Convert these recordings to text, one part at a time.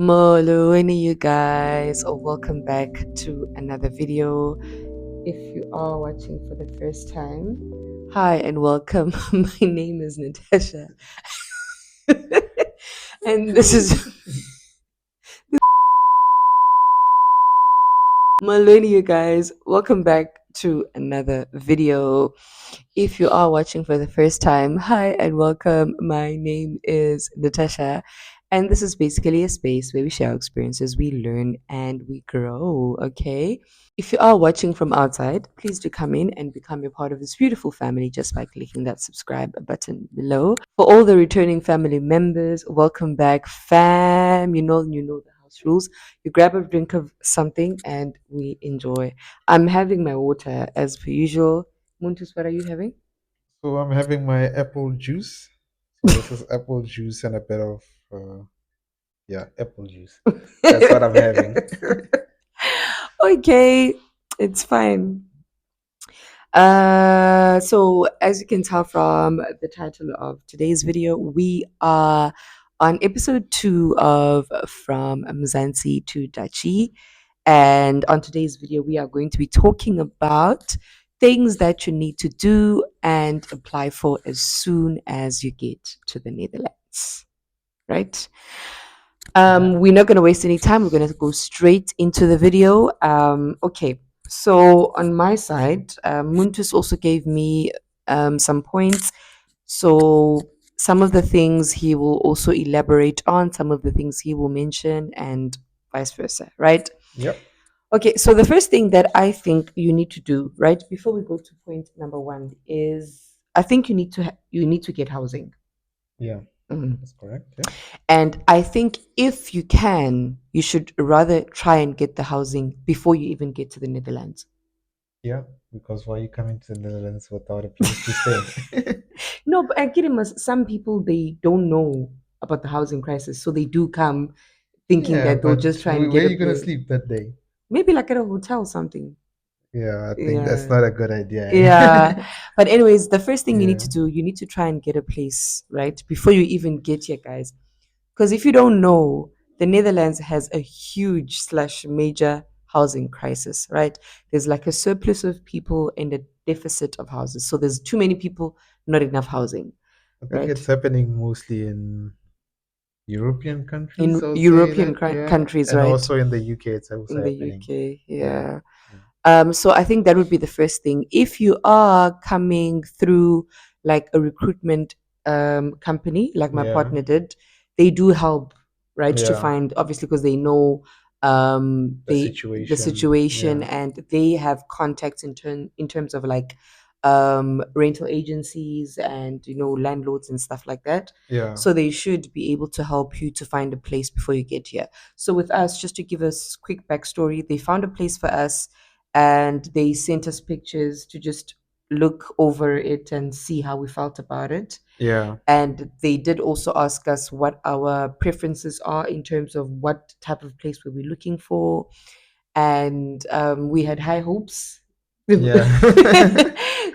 Molweni, you guys, or welcome back to another video. If you are watching for the first time, hi and welcome. My name is Natasha, and this is Molweni, you guys. Welcome back to another video. If you are watching for the first time, hi and welcome. My name is Natasha, and this is basically a space where we share our experiences, we learn, and we grow. Okay. If you are watching from outside, please do come in and become a part of this beautiful family just by clicking that subscribe button below. For all the returning family members, welcome back, fam. You know the house rules. You grab a drink of something and we enjoy. I'm having my water as per usual. Muntus, what are you having? So I'm having my apple juice. So this is apple juice and a bit of apple juice. That's what I'm having. Okay, it's fine. So as you can tell from the title of today's video, we are on episode 2 of From Mzansi to Dachi. And on today's video, we are going to be talking about things that you need to do and apply for as soon as you get to the Netherlands. Right? Yeah. We're not going to waste any time. We're going to go straight into the video. Okay. So on my side, Muntus also gave me some points. So some of the things he will also elaborate on, some of the things he will mention, and vice versa, right? Yep. Okay, so the first thing that I think you need to do, right, before we go to point number one, is I think you need to get housing. Yeah. Mhm. That's correct. Yeah. And I think if you can, you should rather try and get the housing before you even get to the Netherlands. Yeah. Because why are you coming to the Netherlands without a place to stay? No, but I get it. Some people they don't know about the housing crisis, so they do come thinking Yeah, that they'll but just try and where get are a you gonna place, sleep that day? maybe like at a hotel, or something. Yeah, I think that's Yeah, not a good idea. yeah. But anyways, the first thing you need Yeah. to do, you need to try and get a place right before you even get here, guys. Because if you don't know, the Netherlands has a huge slash major housing crisis, right? There's like a surplus of people and a deficit of houses. So there's too many people, not enough housing, I think right? it's happening mostly in European countries, In I would say European that, yeah. countries, And right? also in the UK, it's also In the happening. UK, Yeah. yeah. Yeah. So I think that would be the first thing. If you are coming through like a recruitment company, like my Yeah. partner did, they do help, right, to Yeah. find obviously because they know The the situation. situation Yeah. and they have contacts in terms of like rental agencies and landlords and stuff like that. Yeah. So they should be able to help you to find a place before you get here. So with us, just to give us quick backstory, they found a place for us and they sent us pictures to just look over it and see how we felt about it. Yeah. And they did also ask us what our preferences are in terms of what type of place we were looking for. And we had high hopes. Yeah.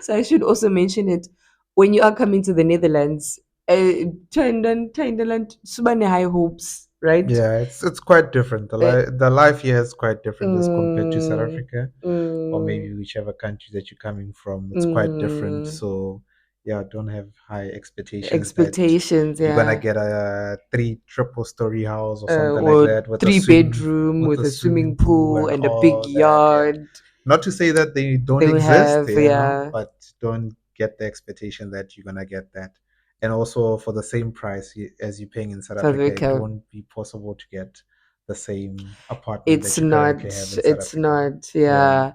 So I should also mention it when you are coming to the Netherlands. Thailand, so many high hopes, right? Yeah, it's quite different. Uh, The life here is quite different as compared to South mm, Africa, or mm, maybe whichever country that you're coming from. It's quite different. mm. So yeah, don't have high expectations that Expectations, you're gonna yeah. get a three triple story house or something like Or that three bedroom with with a a swimming swimming pool pool and and a big all that. Yeah. yard. Not to say that they don't They will exist, have, you know, yeah, but don't get the expectation that you're gonna get that. And also for the same price as you're paying in South South Africa, it Africa. won't be possible to get the same apartment It's that you currently not, have in South it's Africa. not, Yeah,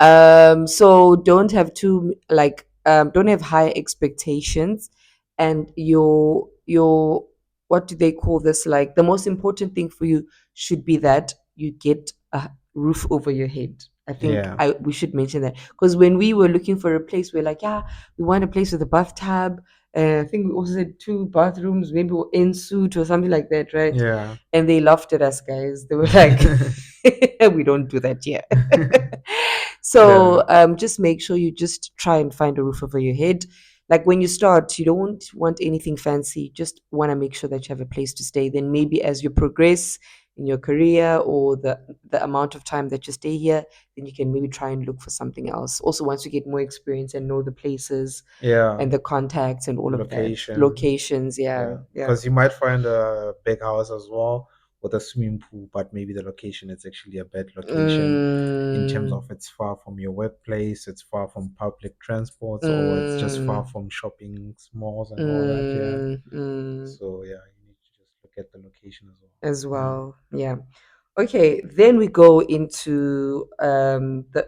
yeah. So don't have too like don't have high expectations, and your what do they call this? Like the most important thing for you should be that you get a roof over your head. I think yeah, we should mention that because when we were looking for a place, we're like, yeah, we want a place with a bathtub. I think we also said two bathrooms, maybe in suite or something like that, right? yeah, And they laughed at us, guys. They were like, we don't do that here. yeah, So just make sure you just try and find a roof over your head. Like when you start, you don't want anything fancy. Just want to make sure that you have a place to stay. Then maybe as you progress in your career or the amount of time that you stay here, then you can maybe try and look for something else. Also, once you get more experience and know the places Yeah, and the contacts and all of that, location. locations, yeah, Yeah, yeah. because you might find a big house as well with a swimming pool, but maybe the location is actually a bad location in terms Mm, of it's far from your workplace, it's far from public transports, or it's just far mm, from shopping malls and all that. Yeah. mm. So yeah, you need to just look at the location as well. As Yeah. well. Yeah. Okay, then we go into the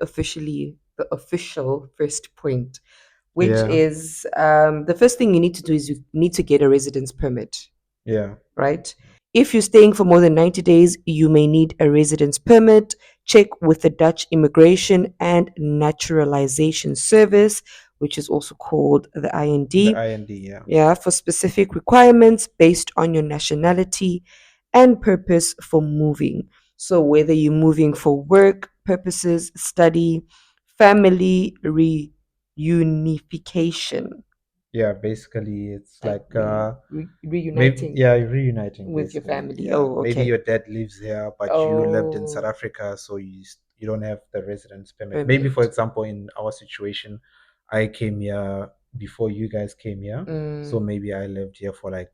official first point, which Yeah. is the first thing you need to do is you need to get a residence permit, Yeah. right? If you're staying for more than 90 days, you may need a residence permit. Check with the Dutch Immigration and Naturalization Service, which is also called the The IND, IND. Yeah. yeah, for specific requirements based on your nationality and purpose for moving. So, whether you're moving for work purposes, study, family reunification, Yeah. Basically, it's like like maybe reuniting yeah, reuniting with your basically. family. Yeah, Oh, maybe okay. your dad lives here, but you lived in South Oh, Africa, so you don't have the residence permit. Maybe for permit. example, in our situation, I came here before you guys came here, so Mm, maybe I lived here for like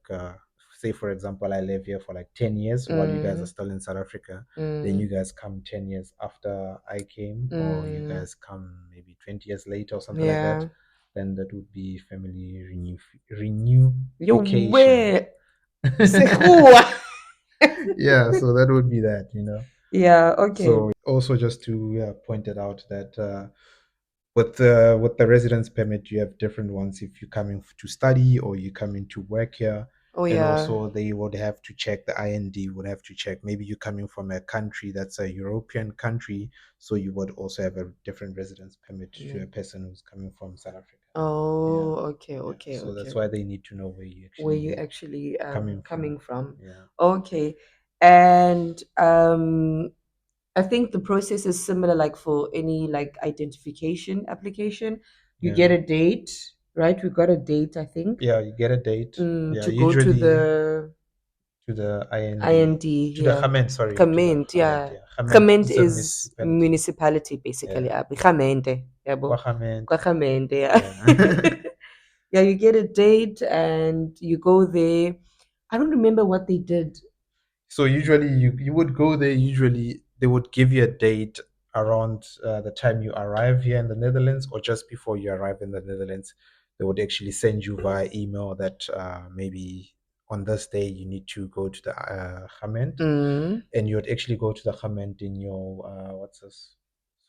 say for example, I live here for like 10 years while you guys are mm, still in South Africa. Then mm, you guys come 10 years after I came, or you mm. guys come maybe 20 years later or something like that. Yeah. Then that would be family You reunification. where? Say who? Yeah, so that would be that. Yeah, okay. So also just to point it out that with the residence permit, you have different ones if you're coming to study or you're coming to work here. Oh And yeah. also they would have to check, the IND would have to check, maybe you're coming from a country that's a European country, so you would also have a different residence permit to a Mm. person who's coming from South Africa. Yeah, Oh, okay, yeah. okay, So that's okay. why they need to know where you Where you actually actually coming from. coming from? Yeah. Okay. And I think the process is similar like for any like identification application. You Yeah. get a date, right? We got a date, I think, Yeah, you get a date. Yeah, to go to usually the to the IND, IND, to the yeah. Hamed, sorry, to the Comment, Hamed. yeah. Yeah, Hamed Comment is a is municipality. municipality basically. Yeah, Abi. Gamente, Kwa yabo. Hamed. Kwa Gamente, yeah. Yeah. Yeah, you get a date and you go there. I don't remember what they did. So usually you would go there. Usually they would give you a date around the time you arrive here in the Netherlands, or just before you arrive in the Netherlands. They would actually send you via email that maybe on this day you need to go to the Hamed, Mm, and you would actually go to the Hamed in your what's this?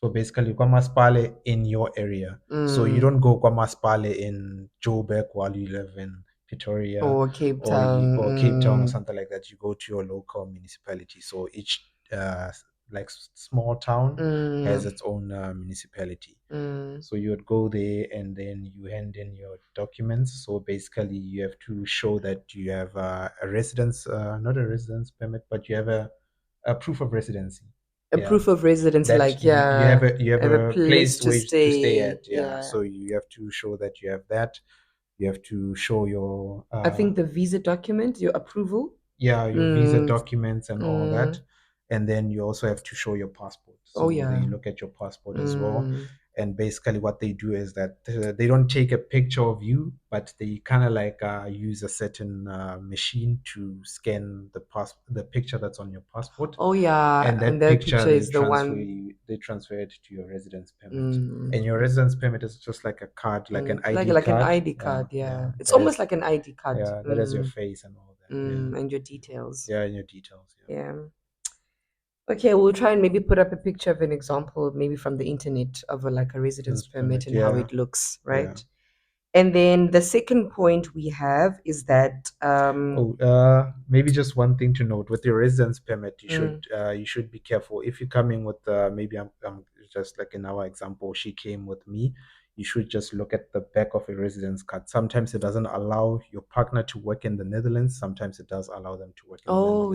So basically, Kwamaspale in your area. So you mm. don't go Kwamaspale in Joburg while you live in Pretoria, Or Cape or Town. or Cape Town or Mm, something like that. You go to your local municipality. So each like small town has mm, its own municipality. mm. So you would go there and then you hand in your documents. So basically, you have to show that you have a residence, not a residence permit, but you have a proof of residency. A Yeah, proof of residence, that like, you have yeah, I have a a place place to where to stay stay. at. Yeah, Yeah. so you have to show that you have that. You have to show your I think the visa document, your approval. yeah, your visa Mm, documents and all that. mm. And then you also have to show your passport. Oh, So they yeah. look at your passport as well. Mm. And basically, what they do is that they don't take a picture of you, but they kind of like use a certain machine to scan the picture that's on your passport, Oh, yeah. and And that that picture picture is the one. they transfer it to your residence permit. Mm, And your residence permit is just like a card, like an ID like an card. ID Yeah, card. yeah, Yeah. It's almost like an ID card. that has your face and all that. Yeah, And your details. yeah, and your details. Yeah, Yeah. Okay, we'll try and maybe put up a picture of an example, maybe from the internet, of like a residence residence permit permit. and how Yeah, it looks, yeah. right? And then the second point we have is that Oh, maybe just one thing to note with your residence permit, mm, you should be careful if you're coming with maybe I'm just like in our example, she came with me. You should just look at the back of a residence card. Sometimes it doesn't allow your partner to work in the Netherlands. Sometimes it does allow them to work in the oh Netherlands.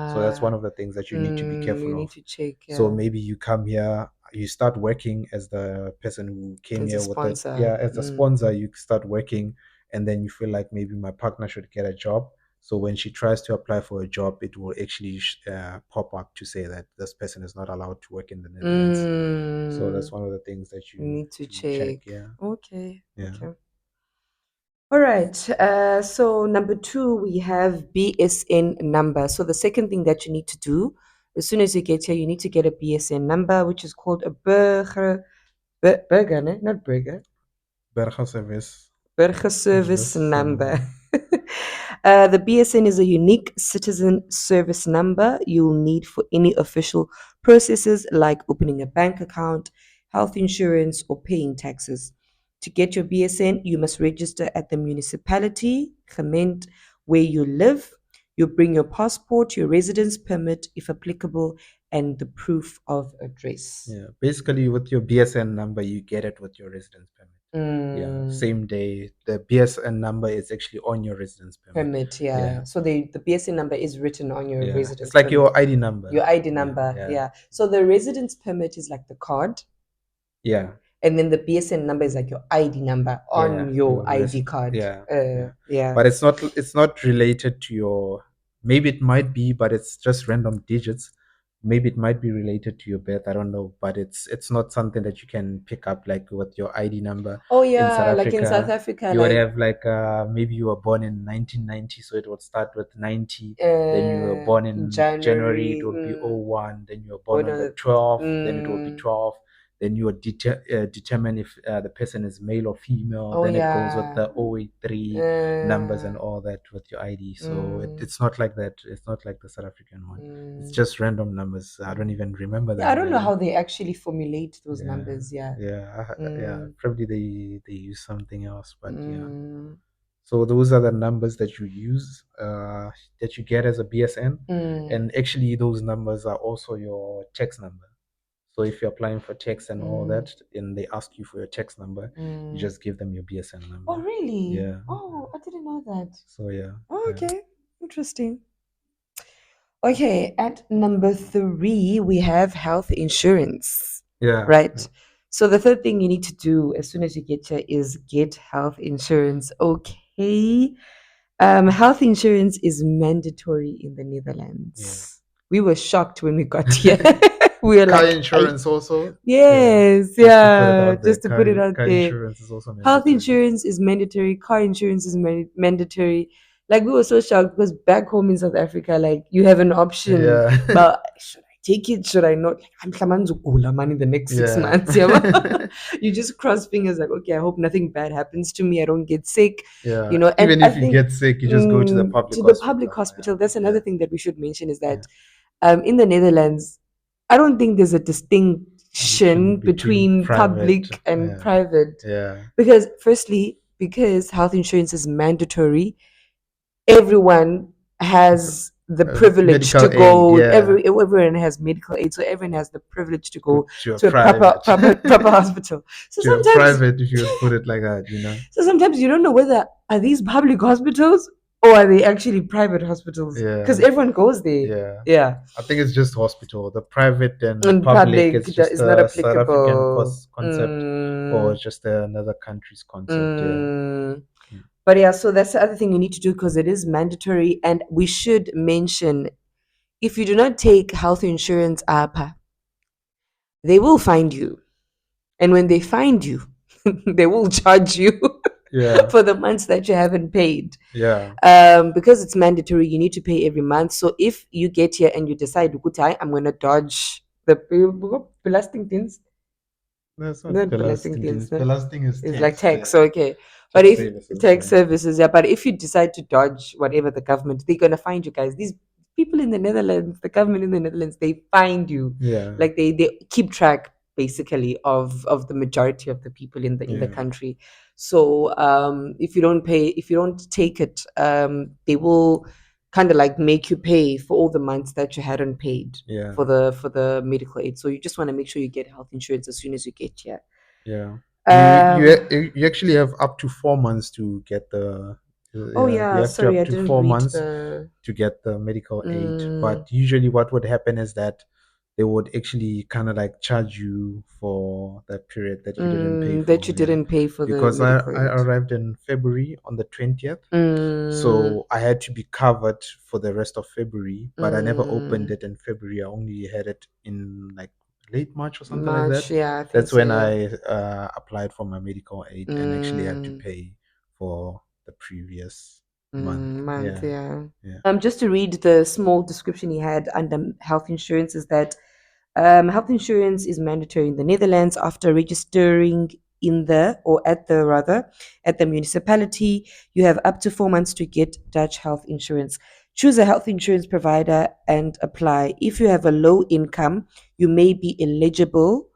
So that's yeah, one of the things that you need to be you careful need of. to check, So yeah, maybe you come here, you start working as the person who came as a here with the sponsor. yeah, as a sponsor, you start working, and then you feel like maybe my partner should get a job. So when she tries to apply for a job, it will actually pop up to say that this person is not allowed to work in the Netherlands. So that's Mm, one of the things that you you need to to check. check. Yeah, Okay, yeah. okay. All right. So number two, we have BSN number. So the second thing that you need to do as soon as you get here, you need to get a BSN number, which is called a burger, ne? Not burger. Burgerservice. Burger service Service number. The BSN is a unique citizen service number you'll need for any official processes like opening a bank account, health insurance, or paying taxes. To get your BSN, you must register at the municipality, gemeente, where you live. You bring your passport, your residence permit, if applicable, and the proof of address. Yeah, basically with your BSN number, you get it with your residence permit. Yeah, Mm. same day. The BSN number is actually on your residence permit. Permit, Yeah, yeah. So the BSN number is written on your yeah. It's residence like permit, your ID number. your ID Yeah, number, yeah, yeah. So the residence permit is like the card, yeah, and then the BSN number is like your ID number yeah. on your Your ID rest. card. Yeah, yeah. Yeah. But it's not. It's not related to your. Maybe it might be, but it's just random digits. Maybe it might be related to your birth. I don't know, but it's not something that you can pick up like with your ID number. Oh In South yeah, like in South Africa, Africa, you would like have like maybe you were born in 1990, so it would start with 90. Then you were uh born in January, it January. would be 01. Then you were Oh born on the no. 12th, then it will be Mm, 12. Then you would determine if the person is male or female. oh Then it goes with yeah. the 083 numbers and Uh, all that with your ID. So mm, it's not like that. It's not like the South African one. It's mm, just random numbers. I don't mm. even remember Yeah, I them don't know really. how they actually formulate those Yeah, numbers. Yeah. yeah. Mm, Probably they use something else, but yeah. mm, So those are the numbers that you use, that you get as a BSN, mm, and actually those numbers are also your tax number. So if you're applying for tax and all mm, that, and they ask you for your tax number, you mm. just give them your BSN Oh, number. really? Yeah, yeah. Oh, I didn't know that. So yeah, Oh, yeah, okay. Interesting. Okay, at number three, we have health insurance, yeah, right? So the third thing you need to do as soon as you get here is get health insurance. Okay. Health insurance is mandatory in the yeah. Netherlands. We were shocked when we got here. We were Car like, "Ay, insurance also. Yeah, yes, just to put it yeah, out there, just to put it out car there. insurance is also Health mandatory. insurance is mandatory. Car insurance is mandatory. Like we were so shocked because back home in South Africa, like you have an option, Yeah, but should I take it? Should I not? Like I'm Klamanzukula man in the next six yeah, months. Yeah, you just cross fingers like, okay, I hope nothing bad happens to me. I don't get sick, yeah. And Even I if you think get sick, you just go to the public to the public hospital. hospital. That's Yeah, another thing that we should mention is yeah, that in the Netherlands, I don't think there's a distinction between between private. public and Yeah, private yeah. because firstly, because health insurance is mandatory, everyone has the privilege Medical to aid. go. Yeah, Everyone has medical aid, so everyone has the privilege to go go to a to a proper private, proper hospital. So to a sometimes private, if you would put it like that. so sometimes you don't know whether are these public hospitals or are they actually private hospitals because Yeah, everyone goes there. yeah. Yeah, I think it's just hospital. The private and and public, public it's just is not a South African applicable. concept, or just another country's concept. Yeah, Mm. yeah, But yeah, so that's the other thing you need to do because it is mandatory. And we should mention if you do not take health insurance up, they will find you. And when they find you, they will charge you yeah, for the months that you haven't paid. yeah. Because it's mandatory, you need to pay every month. So if you get here and you decide, "Ukutai, I'm going to dodge the belasting things, That's not not belasting belasting things, things. no? Belasting is It's like tax. tax, The okay. But tax if services. tax Yeah, services, yeah, but if you decide to dodge whatever the government, they're gonna find you guys. These people in the Netherlands, the government in the Netherlands, they find you. yeah, Like they keep track basically of the majority of the people in the yeah, country. So if you don't pay, if you don't take it, they will kind of like make you pay for all the months that you hadn't paid yeah, for the medical aid. So you just want to make sure you get health insurance as soon as you get here. yeah. Um, You actually have up to 4 months to get the. oh Yeah, you yeah, have to sorry, up I to didn't four read months the. to get the medical aid. Mm, But usually, what would happen is that they would actually kind of like charge you for that period that you didn't pay That you for. Yeah, didn't pay for the because I, medical I aid. arrived in February on the 20th. Mm, So I had to be covered for the rest of February, but I never opened mm, it in February. I only had it in like late March or something like March, that. yeah, I think That's so, when yeah. I applied for my medical aid and actually had to Mm, pay for the previous month. Month, Yeah, yeah. yeah, Just to read the small description he had under health insurance is that health insurance is mandatory in the Netherlands after registering in the or at the rather at the municipality. You have up to 4 months to get Dutch health insurance. Choose a health insurance provider and apply. If you have a low income, you may be eligible,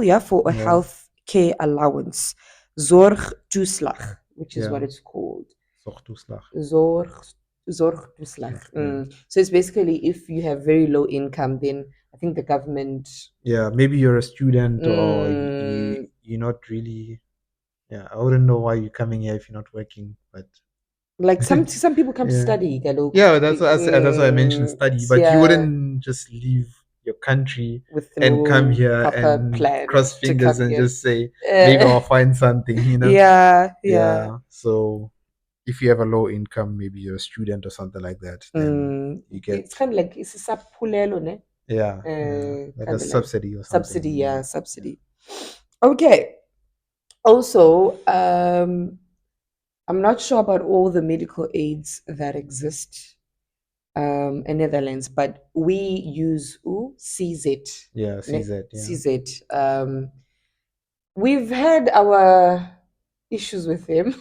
yeah, for a yeah, health care allowance, zorgtoeslag, which is what yeah. it's called. Zorgtoeslag. Zorg, zorgtoeslag. Slag, yeah. So it's basically if you have very low income, then I think the government, Yeah, maybe you're a student or mm, you're not really. Yeah, I wouldn't know why you're coming here if you're not working, but like some people come to yeah. study, Galuk, Yeah, that's why I mentioned study. But you yeah, wouldn't just leave your country with and come no here proper and plan cross to fingers come and here. just say maybe Uh, I'll find something. yeah, yeah. Yeah. So if you have a low income, maybe you're a student or something like that, then you get It's kind of like it's a sapulelo, ne? yeah, like a Kind of like subsidy or subsidy, something. yeah, Yeah. Yeah. subsidy. Okay. Also, I'm not sure about all the medical aids that exist in Netherlands, but we use CZ, Yeah, ne? CZ, yeah. CZ. We've had our issues with them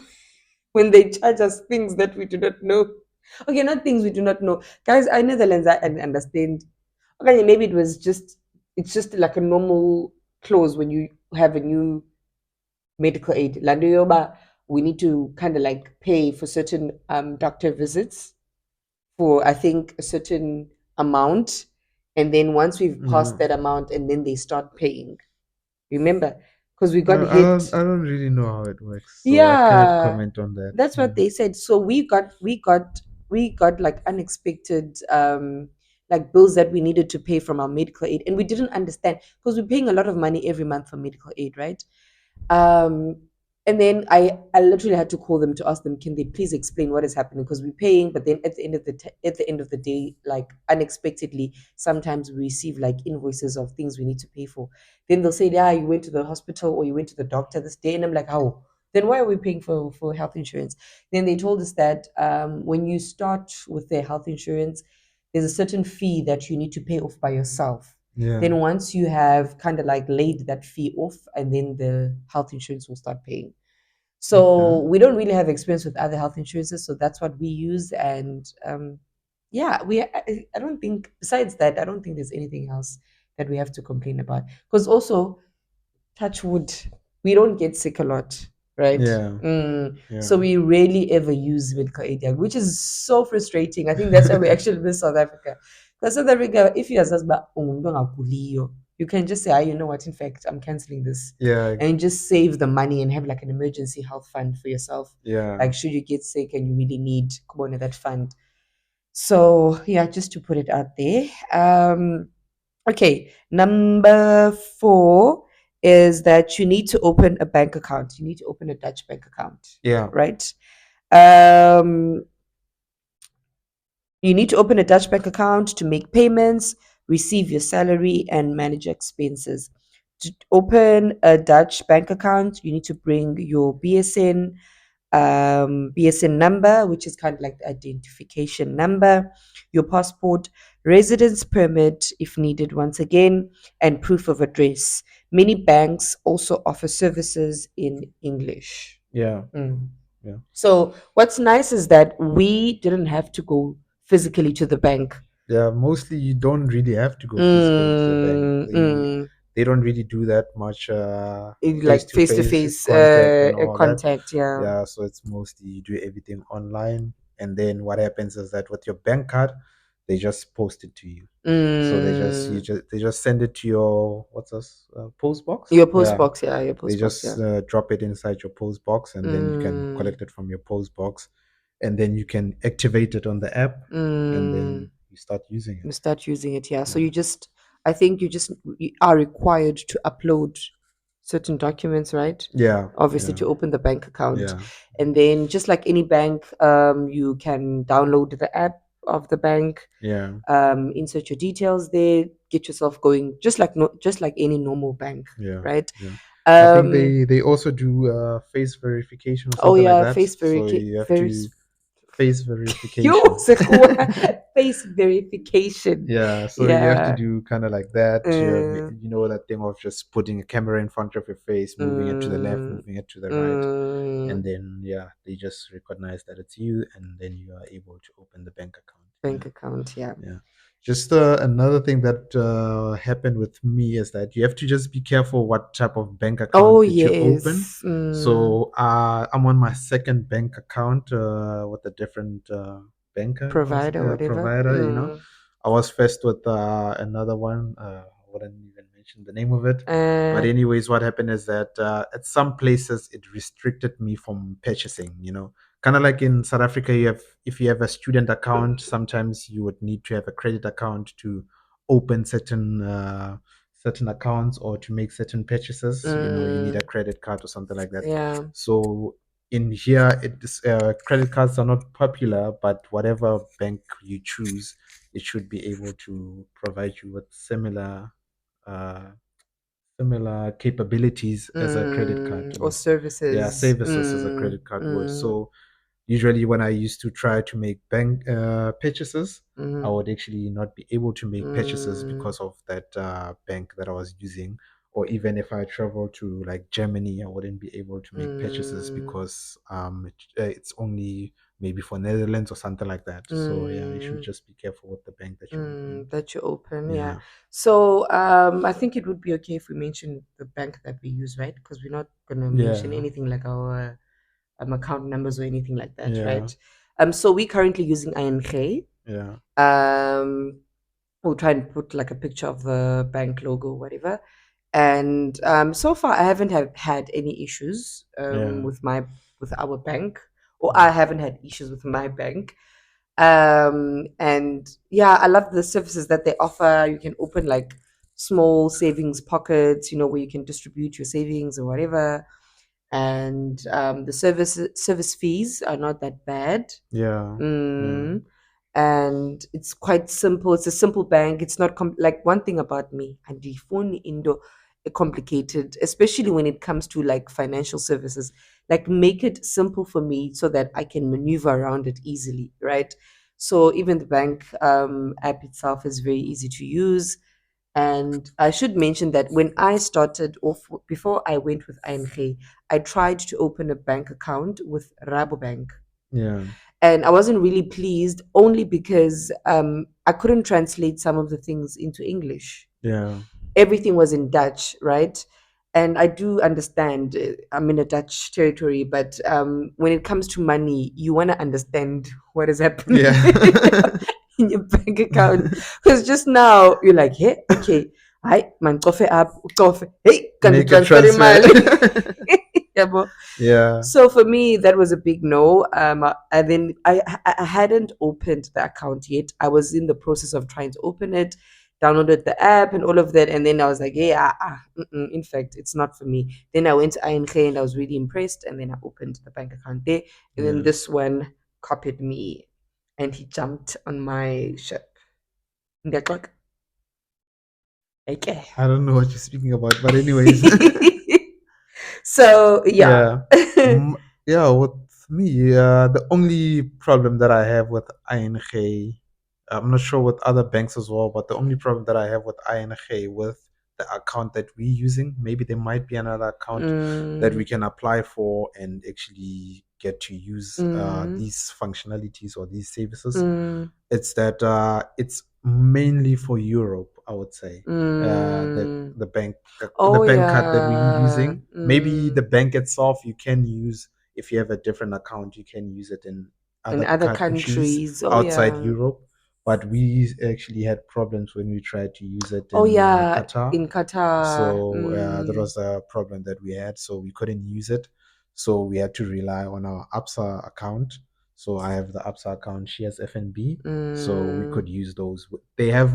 when they charge us things that we do not know. Okay, not things we do not know, guys. I Netherlands, I understand. Okay, maybe it's just like a normal clause when you have a new medical aid. Landoyoba, we need to kind of like pay for certain doctor visits for I think a certain amount, and then once we've passed Yeah. that amount, and then they start paying. Remember, because we got No, I hit. don't I don't really know how it works, so I cannot Yeah, comment on that. that's what Yeah. they said. So we got like unexpected like bills that we needed to pay from our medical aid, and we didn't understand because we're paying a lot of money every month for medical aid, right? Um, and then I literally had to call them to ask them, can they please explain what is happening? Because we're paying, but then at the end of at the end of the day, like unexpectedly, sometimes we receive like invoices of things we need to pay for. Then they'll say, yeah, you went to the hospital or you went to the doctor this day, and I'm like, how? Then why are we paying for health insurance? Then they told us that when you start with their health insurance, there's a certain fee that you need to pay off by yourself. Yeah. Then once you have kind of like laid that fee off, and then the health insurance will start paying. Okay. So we don't really have experience with other health insurances, so that's what we use. And yeah, I don't think besides that, I don't think there's anything else that we have to complain about. Because also, touch wood, we don't get sick a lot, right? Yeah. So Yeah. we rarely ever use medical aid, yeah, which is so frustrating. I think that's why we actually miss South Africa. Because South Africa, if you ask about you can just say, ah, you know what, in fact, I'm canceling this. Yeah. And just save the money and have like an emergency health fund for yourself. Yeah. Like, should you get sick and you really need Kubona, that fund. So, yeah, just to put it out there. Okay, number 4 is that you need to open a bank account. You need to open a Dutch bank account, Yeah. right? Um, you need to open a Dutch bank account to make payments, receive your salary, and manage expenses. To open a Dutch bank account, you need to bring your BSN number, which is kind of like the identification number, your passport, residence permit if needed once again, and proof of address. Many banks also offer services in English. Yeah. Mm. Yeah. So what's nice is that we didn't have to go physically to the bank. Yeah. Mostly you don't really have to go physically to the bank. Mm, mm. They don't really do that much face Like to face to face face contact and all that. contact, yeah. Yeah, so it's mostly you do everything online, and then what happens is that with your bank card, they just post it to you. So Mm. they just send it to your what's this post box? Your post Yeah, box, yeah, your they post box, just yeah. drop it inside your post box, and then you can Mm, collect it from your post box, and then you can activate it on the app, and mm. then you start using You it. start using it. Yeah. So Yeah. you just, I think you are required to upload certain documents, right? Yeah. Obviously, Yeah. to open the bank account. Yeah. And then, just like any bank, you can download the app of the bank, Yeah. insert your details there, get yourself going, just like no, just like any normal bank, Yeah. right? Yeah. I think Um, they also do face verification or oh something like yeah, that. face So you have very to face yo verification. face verification. Yeah, so you have to Yeah. do kind of like that. Uh, That thing of just putting a camera in front of your face, moving it to the left, mm, moving it to the right, and mm, then yeah, they just recognize that it's you, and then you are able to open the bank account. bank Yeah. account. Yeah. Yeah. Just another thing that happened with me is that you have to just be careful what type of bank Oh account that you open. yes. So I'm on my second bank account with a different banker, I was, Provider, whatever. provider. I was first with another one. I wouldn't even mention the name of it. But Uh, anyways, what happened is that at some places it restricted me from purchasing. Kind of like in South Africa, if you have a student account, sometimes you would need to have a credit account to open certain accounts or to make certain purchases. You need a mm, credit card or something like that. yeah. So in here, credit cards are not popular, but whatever bank you choose, it should be able to provide you with uh, similar capabilities as a credit card Or would. Yeah, services. services as a credit card would. So usually when I used to try to make bank purchases, I Mm, would actually not be able to make purchases mm, because of that bank that I was using. Or even if I travel to like Germany, I wouldn't be able to make purchases mm, because it's only maybe for Netherlands or something like that. So yeah, you should mm. just be careful with the bank that you open. That you open, yeah. Yeah, So I think it would be okay if we mention the bank that we use, right? Because we're not gonna mention yeah, anything like our account numbers or anything like that, yeah, right? So we're currently using ING. yeah, Um, we'll try and put like a picture of the bank logo, whatever. And so far, I haven't had any issues yeah, with our bank, or I haven't had issues with my bank. And yeah, I love the services that they offer. You can open like small savings pockets, where you can distribute your savings or whatever. And the service fees are not that bad. yeah, yeah, Mm, and it's quite simple. It's a simple bank. It's not like one thing about me. And the phone indo complicated, especially when it comes to like financial services. Like make it simple for me so that I can maneuver around it easily, right? So even the bank app itself is very easy to use. And I should mention that when I started off, before I went with ING, I tried to open a bank account with Rabobank, yeah, and I wasn't really pleased only because I couldn't translate some of the things into English. yeah, Everything was in Dutch, right? And I do understand I'm in a Dutch territory, but when it comes to money, you want to understand what is happening yeah. in your bank account. Because just now you're like, hey, okay, hi, man, coffee up, coffee, hey, can you Make a transfer transfer. mali? Yeah, Yeah, so for me, that was a big no. And then I hadn't opened the account yet. I was in the process of trying to open it, downloaded the app and all of that. And then I was like, yeah, in fact, it's not for me. Then I went to ING and I was really impressed. And then I opened the bank account there. And then yeah. this one copied me and he jumped on my ship. Ngiyaqoqa? Okay. I don't know what you're speaking about, but anyways. So, yeah. Yeah. Yeah, with me, the only problem that I have with ING, I'm not sure with other banks as well, but the only problem that I have with ING with the account that we're using, maybe there might be another account that we Mm, can apply for and actually get to use mm, these functionalities or these services. mm, It's that it's mainly for Europe, I would say. Uh, the mm. the bank the Oh bank card that we're yeah. using, maybe the bank itself you can use if you have a different account, you can use it in In other other countries countries. Oh outside yeah. Europe. But we actually had problems when we tried to use it Oh in yeah. Qatar. In Qatar. So that was a problem that we had. So we couldn't use it. So we had to rely on our APSA account. So I have the Absa account. She has FNB. So we Mm, could use those. They have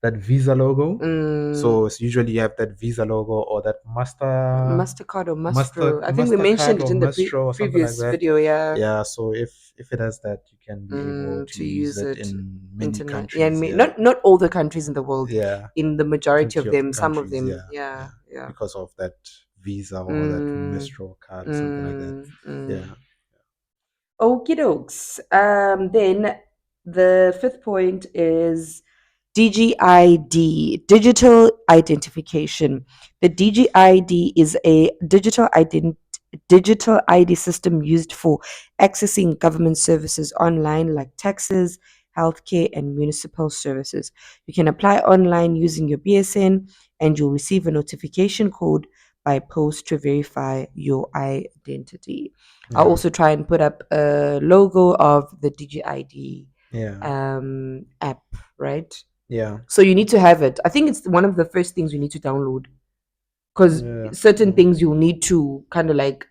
that Visa logo. mm. So it's usually you have that Visa logo or that Mastercard or Mastro. I think we Mastercard mentioned it or in the Mastro or something like previous that. video. Yeah. Yeah. So if it has that, you can be able to To use use it it in many internet. Yeah, and countries. Yeah. not all the countries in the world. Yeah. In the majority Majority of of the them, some of countries. them. Yeah. Yeah, Yeah. yeah. Because of that Visa or that Mm, Mastro card or something like that. mm, mm. Yeah. Okie dokes. Then the fifth point is DGID, digital identification. The DGID is a digital ID system used for accessing government services online, like taxes, healthcare, and municipal services. You can apply online using your BSN, and you'll receive a notification code by post to verify your identity. I'll Yeah. also try and put up a logo of the DGID Yeah. app, right? Yeah. So you need to have it. I think it's one of the first things you need to download because Yeah. certain Mm. things you'll need to kind of like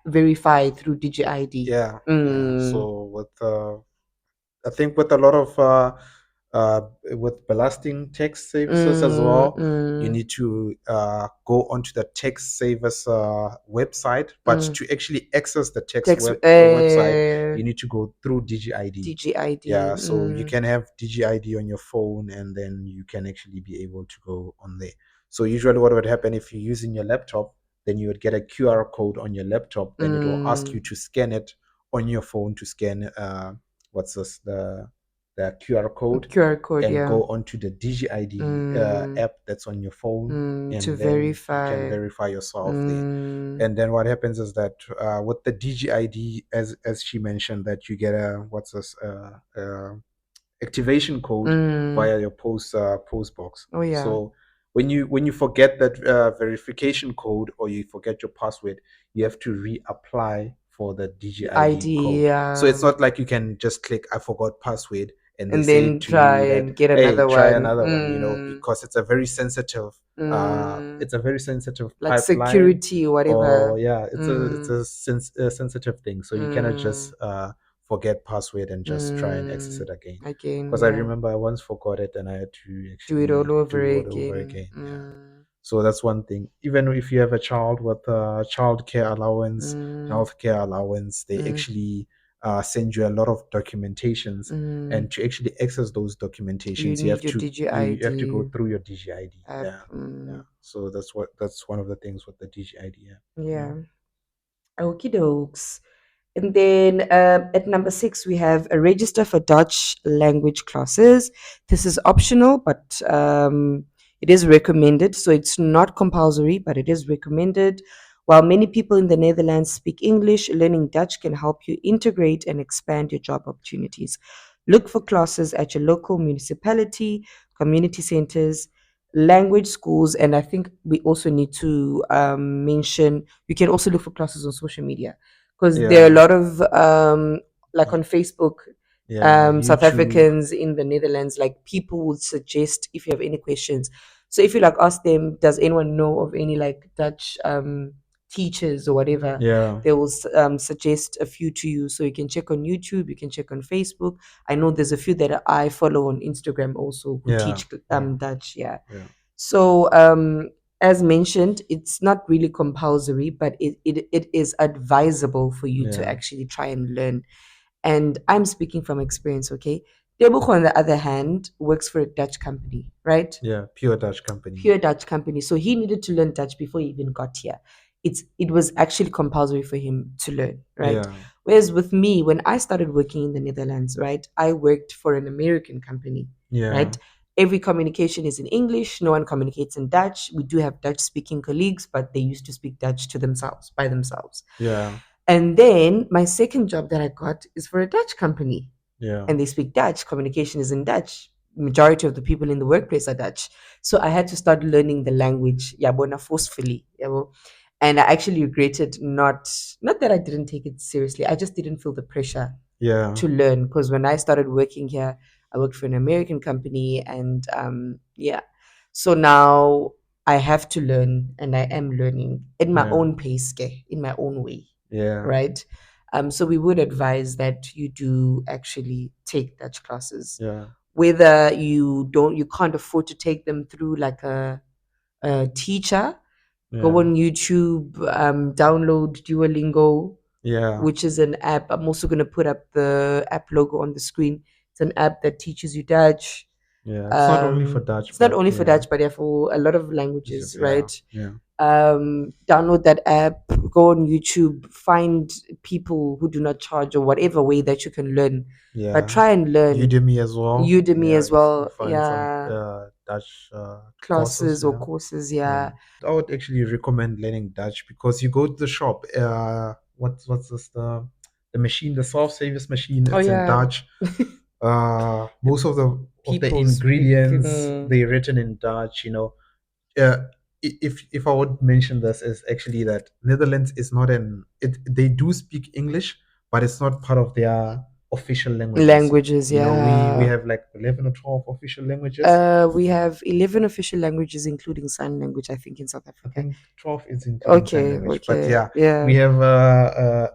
verify through DGID. Yeah. Yeah. Mm, So with I think with a lot of uh, with belasting text services as mm, well, you mm. need to go onto the text savers website. But Mm. to actually access the text Text website, you need to go through DigiID. DGID. Yeah, so you Mm, can have DigiID on your phone, and then you can actually be able to go on there. So usually, what would happen if you're using your laptop, then you would get a QR code on your laptop. Then it will ask you mm. to scan it on your phone to scan what's this the QR code QR code, and yeah. go onto the DigiID Mm, app that's on your phone, to and then you can verify. verify yourself there. Mm, And then what happens is that with the DigiID, as she mentioned, that you get a what's this activation code mm. via your post box. Oh yeah. So when you forget that verification code or you forget your password, you have to reapply for the DigiID ID, code. So it's not like you can just click I forgot password and they and say then to try you that, and get hey, another try one. another one, because Mm. it's a very sensitive Like pipeline. security, Or whatever. yeah, Mm, a sensitive thing, so you cannot mm, just forget password and just try and access mm. it again. Again, Because I yeah. remember I once forgot it and I had to Do it all actually over do it over again. again. Yeah. So that's one thing. Even if you have a child with child care allowance, Mm, healthcare allowance, they mm, actually send you a lot of documentations. mm. And to actually access those You documentations, need your you have to go DGID through your DGID. app. Yeah, yeah. So that's one of the things with the DGID. Yeah. Yeah. Okie dokes. And then at number six, we have a register for Dutch language classes. This is optional, but it is recommended. So it's not compulsory, but it is recommended. While many people in the Netherlands speak English, learning Dutch can help you integrate and expand your job opportunities. Look for classes at your local municipality, community centers, language schools, and I think we also need to mention you can also look for classes on social media because there are a Yeah. lot of like on Facebook, Yeah, South YouTube. Africans in the Netherlands, like people would suggest if you have any questions. So if you like ask them, does anyone know of any like Dutch teachers or whatever? Yeah, They will suggest a few to you. So you can check on YouTube, you can check on Facebook. I know there's a few that I follow on Instagram also who yeah, teach yeah, Dutch. Yeah. yeah, So, as mentioned, it's not really compulsory, but it is advisable for you to yeah, actually try and learn. And I'm speaking from experience, okay? Debucho, on the other hand, works for a Dutch company, right? yeah. Pure Dutch company. Pure Dutch company. So he needed to learn Dutch before he even got here. It was actually compulsory for him to learn, right? Yeah, Whereas with me, when I started working in the Netherlands, right, I worked for an American company, yeah, right? Every communication is in English. No one communicates in Dutch. We do have Dutch speaking colleagues, but they used to speak Dutch to themselves, by themselves. yeah, And then my second job that I got is for a Dutch company yeah, and they speak Dutch. Communication is in Dutch. Majority of the people in the workplace are Dutch. So I had to start learning the language, yabona, forcefully. Yabo. And I actually regretted not that I didn't take it seriously. I just didn't feel the pressure yeah, to learn because when I started working here, I worked for an American company and yeah. So now I have to learn and I am learning in my yeah, own pace, in my own way, yeah, right? So we would advise that you do actually take Dutch classes. Yeah. Whether you can't afford to take them through like a teacher, go Yeah. on YouTube, download Duolingo, Yeah. which is an app. I'm also going to put up the app logo on the screen. It's an app that teaches you Dutch. Yeah. It's not only for Dutch, It's not but only for yeah. Dutch, but yeah, for a lot of languages, Yeah. right? Yeah. Download that app, go on YouTube, find people who do not charge or whatever way that you can learn. But Yeah. try and learn Udemy as well. Udemy Yeah. as If you well. find some Yeah. Dutch courses, Classes or yeah. courses. Yeah. Yeah. I would actually recommend learning Dutch because you go to the shop. What's this the machine, the self-service machine? Oh, It's in yeah. Dutch. Most of the People speak. ingredients they're written in Dutch. Uh, if I would mention this is actually that Netherlands is not an it. They do speak English, but it's not part of their official languages. Languages. We Yeah. have like 11 or 12 official languages. We have 11 official languages, including sign language, I think, in South I Africa. think 12 is including sign Okay, language. But okay, yeah, we yeah. have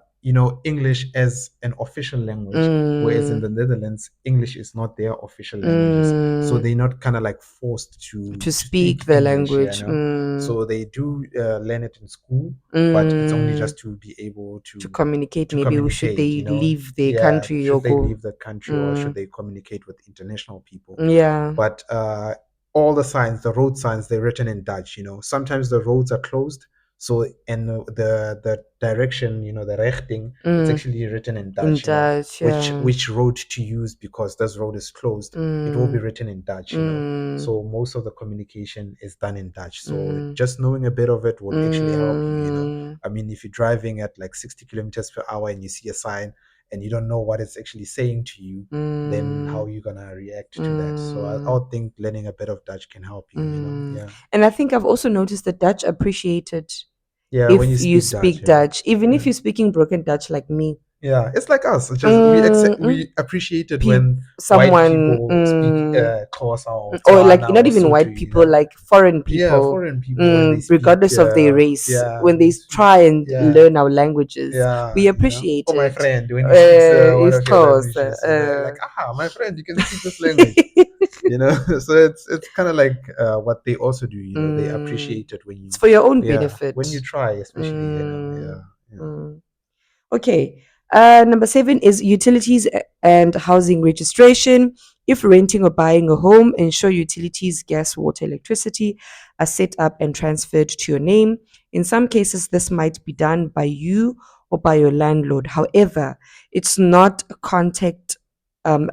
English as an official language, whereas in Mm, the Netherlands, English is not their official languages. So mm, they're not kind of like forced to to speak speak the English, language. Mm, So they do learn it in school, but it's only mm, just to be able to communicate, to maybe should communicate, they leave their yeah, country or should they go? leave the country or should Mm, they communicate with international people. yeah. But all the signs, the road signs, they're written in Dutch. Sometimes the roads are closed, so and the direction, the richting, it's Mm, actually written in in Dutch. Dutch, yeah. Which road to use because this road is closed. It will be Mm, written in Dutch. mm, So most of the communication is done in Dutch. So mm, just knowing a bit of it will actually help you. mm, I mean, if you're driving at like 60 kilometers per hour and you see a sign and you don't know what it's actually saying to you, then how mm, are you gonna react to that? So I mm. would think learning a bit of Dutch can help you. Mm. Yeah, And I think I've also noticed that Dutch appreciated yeah. When you if you speak Dutch, speak yeah, Dutch, even if yeah, you're speaking broken Dutch like me. yeah. It's like us. It's just Mm, we appreciate it pe- when white someone, people speak Xhosa or or like Tswana not or even Sotho. white people, like foreign Yeah, people, foreign people when they speak, regardless of their race, when when they they speak, try and yeah, learn our languages, we yeah, appreciate Oh, my it. friend, when he speaks one It's of your close. languages, like, my friend, you can speak this language. So it's kind of like what they also do. They Mm, appreciate it when it's you, for your own yeah, benefit. when you try, especially, Mm, yeah, yeah, mm. Okay. Number 7 is utilities and housing registration. If renting or buying a home, ensure utilities, gas, water, electricity are set up and transferred to your name. In some cases, this might be done by you or by your landlord. However, it's not a contact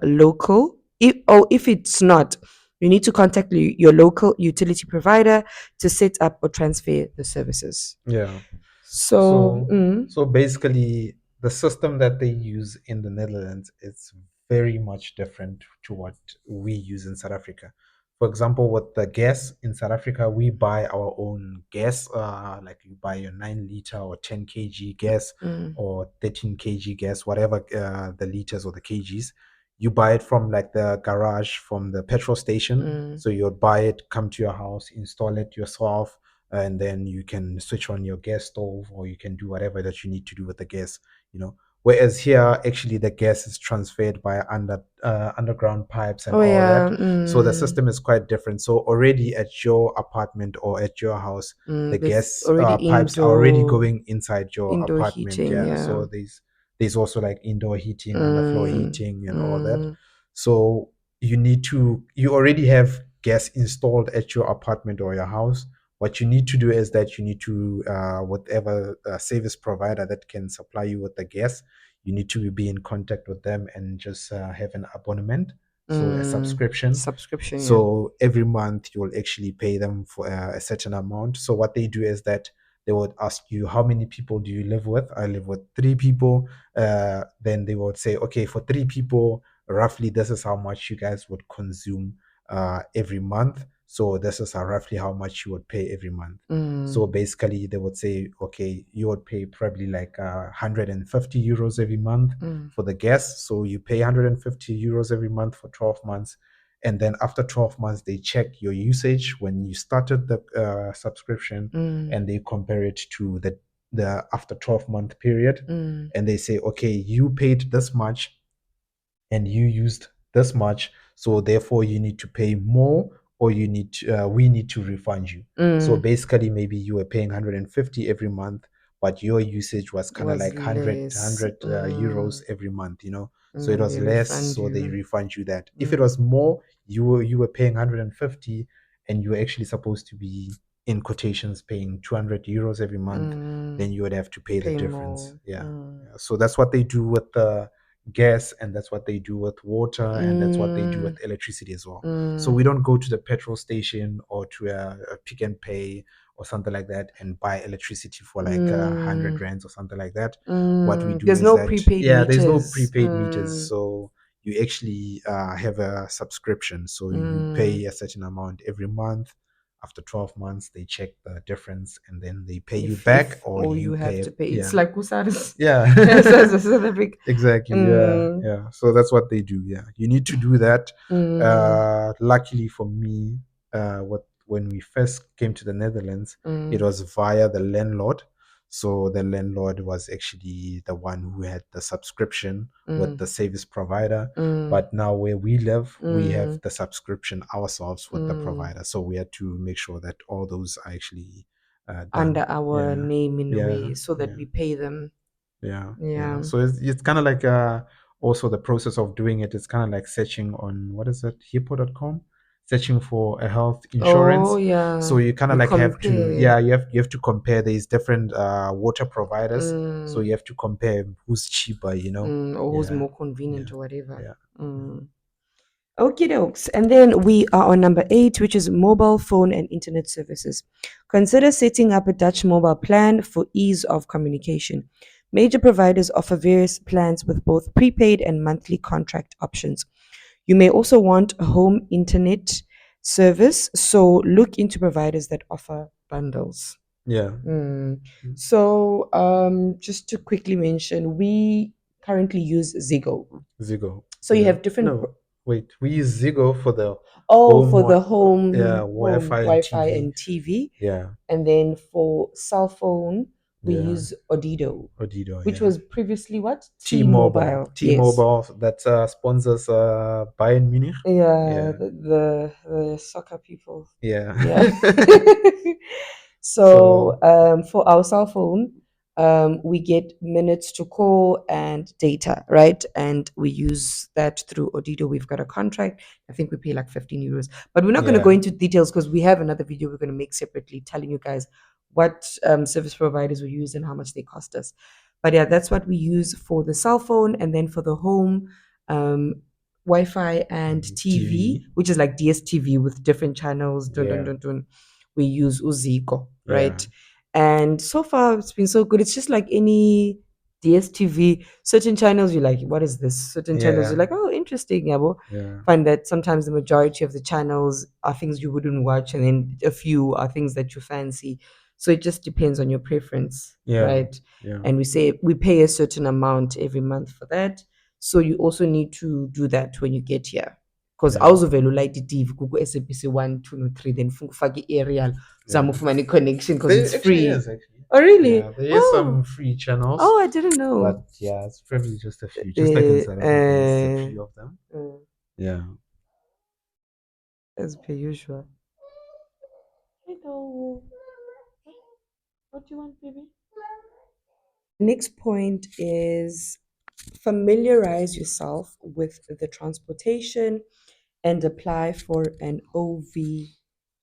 local. If it's not, you need to contact your local utility provider to set up or transfer the services. yeah. So, So basically, the system that they use in the Netherlands is very much different to what we use in South Africa. For example, with the gas in South Africa, we buy our own gas. Like you buy your 9 liter or 10 kg gas mm, or 13 kg gas, whatever the liters or the kgs. You buy it from like the garage, from the petrol station. mm, So you'd buy it, come to your house, install it yourself, and then you can switch on your gas stove or you can do whatever that you need to do with the gas. Whereas here actually the gas is transferred by underground pipes and oh all yeah, that, so the system is quite different. So already at your apartment or at your house, the there's gas already pipes are already going inside your indoor apartment. heating, Yeah, yeah. so there's also like indoor heating, underfloor Mm, heating, and all that. mm, So you already have gas installed at your apartment or your house. What you need to do is that you need to whatever service provider that can supply you with the gas, you need to be in contact with them and just have an abonnement, so a subscription. subscription, yeah. So every month you will actually pay them for a certain amount. So what they do is that they would ask you, how many people do you live with? I live with 3 people. Then they would say, okay, for 3 people, roughly this is how much you guys would consume every month. So this is roughly how much you would pay every month. So Mm, basically, they would say, okay, you would pay probably like 150 euros every month mm, for the gas. So you pay 150 euros every month for 12 months. And then after 12 months, they check your usage when you started the subscription, mm, and they compare it to the after 12-month period, Mm. and they say, okay, you paid this much and you used this much, so therefore you need to pay more, or we need to refund you. So Mm. basically, maybe you were paying 150 every month, but your usage was kind of Was like 100 less. euros every month, so it And was they less, refund so they you. refund you that. If it Mm. was more, you were paying 150, and you were actually supposed to be, in quotations, paying 200 euros every month, Mm. then you would have to pay the Pay difference. more. Yeah. Mm. Yeah. So that's what they do with the gas, and that's what they do with water, and that's what they do with Mm. electricity as well. So Mm. we don't go to the petrol station or to a Pick and Pay or something like that and buy electricity for like 100 Mm. rands or something like that. What we Mm. do There's is no that, prepaid yeah, there's no meters. prepaid meters, Mm. so you actually have a subscription, so you Mm. pay a certain amount every month. After 12 months they check the difference, and then they pay you back, If or or you you have pay. to pay. It's Yeah. like Usaris. Yeah. South Africa. Exactly. Yeah. Mm. Yeah. So that's what they do. Yeah. You need to do that. Mm. Luckily for me, what when we first came to the Netherlands, it Mm. was via the landlord. So the landlord was actually the one who had the subscription with Mm. the service provider. Mm. But now where we live, we have Mm. the subscription ourselves with the Mm. provider. So we had to make sure that all those are actually done. Under our Yeah. name in a Yeah. way so that Yeah. we pay them. Yeah, yeah. Yeah. So it's kind of like also the process of doing it is kind of like searching on, what is it, hippo.com, searching for a health Oh insurance. So yeah. you kind of You like have to, compare. yeah, you have to compare these different water providers. So Mm. you have to compare who's cheaper. Or who's Yeah, more convenient yeah, or whatever. yeah, yeah. Mm. Okie dokes. And then we are on number 8, which is mobile phone and internet services. Consider setting up a Dutch mobile plan for ease of communication. Major providers offer various plans with both prepaid and monthly contract options. You may also want a home internet service, so look into providers that offer bundles. Yeah. Mm. So, just to quickly mention, we currently use Zigo. Zigo. So you Yeah. have different. No, wait. We use Zigo for the Oh, home, for the yeah, home Wi-Fi and Wi-Fi TV. and TV, Yeah, and then for cell phone we yeah. use Odido, Odido. which Yeah. was previously what? T-Mobile. T-Mobile. Yes. T-Mobile that sponsors Bayern Munich. Yeah, Yeah, the soccer people. yeah. Yeah. So So for our cell phone, we get minutes to call and data, right? And we use that through Odido. We've got a contract. I think we pay like 15 euros. But we're not going to go yeah, into details because we have another video we're going to make separately telling you guys what service providers we use and how much they cost us. But yeah, that's what we use for the cell phone. And then for the home, um, Wi-Fi and TV, TV. which is like DSTV with different channels. Dun, dun, Yeah, dun, dun. We use Uziko, yeah, right? And so far it's been so good. It's just like any DSTV. Certain channels you're like, what is this? Certain channels you're yeah, like, oh, interesting. Yeah, well, yeah, find that sometimes the majority of the channels are things you wouldn't watch, and then a few are things that you fancy. So it just depends on your preference, yeah, right? yeah, And we say we pay a certain amount every month for that. So you also need to do that when you get here. Because yeah, awuzovela ulayite iTV kukho SABC 1, 2, no 3, then ufake i-aerial uzame yeah. ufumane i-connection because There it's actually free. is actually. Oh Yeah, really? there is Oh, some free channels, oh, I didn't know. but yeah, it's probably just a few. Just like in Uh, South Africa, it's a uh, few of them. uh, Yeah. as per usual. Hello. What do you want, baby? The next point is familiarize yourself with the transportation and apply for an OV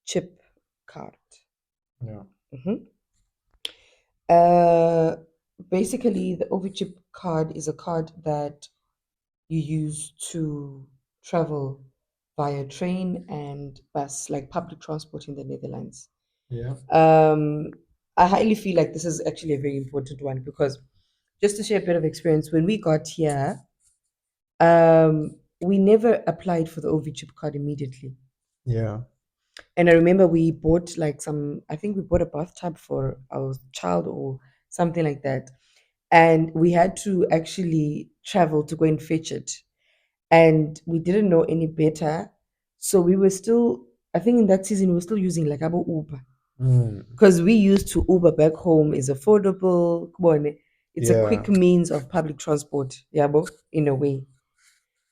chip card. Yeah. Mhm. Uh, Basically, the OV chip card is a card that you use to travel via train and bus, like public transport in the Netherlands. Yeah. Um, I highly feel like this is actually a very important one because just to share a bit of experience, when we got here, we never applied for the OV chip card immediately. Yeah. And I remember we bought like I think we bought a bathtub for our child or something like that. And we had to actually travel to go and fetch it. And we didn't know any better. So we were still, I think in that season, we were still using like Abo Uber. Mm. because we used to Uber back home is affordable. Come on, it's a Yeah. quick means of public transport, yabo, in a way.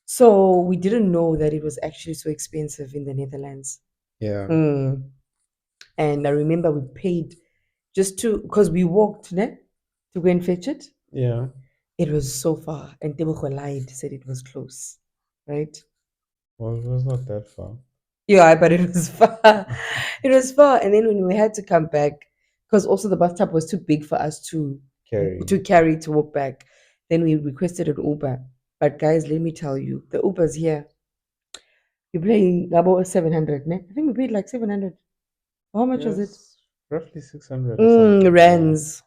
So we didn't know that it was actually so expensive in the Netherlands. Yeah. Mm. And I remember we paid just to because we walked ne, to go and fetch it. Yeah. It was so far, and Tebogo lied, said it was close, right? Well, it was not that far. Yeah, but it was far. It was far, and then when we had to come back, because also the bus stop was too big for us Carry. to carry to walk back, then we requested an Uber. But guys, let me tell you, the Ubers here, you're paying about 700, ne? I think we paid like 700. How much was it? Yes, roughly 600 or something. Yeah. Rands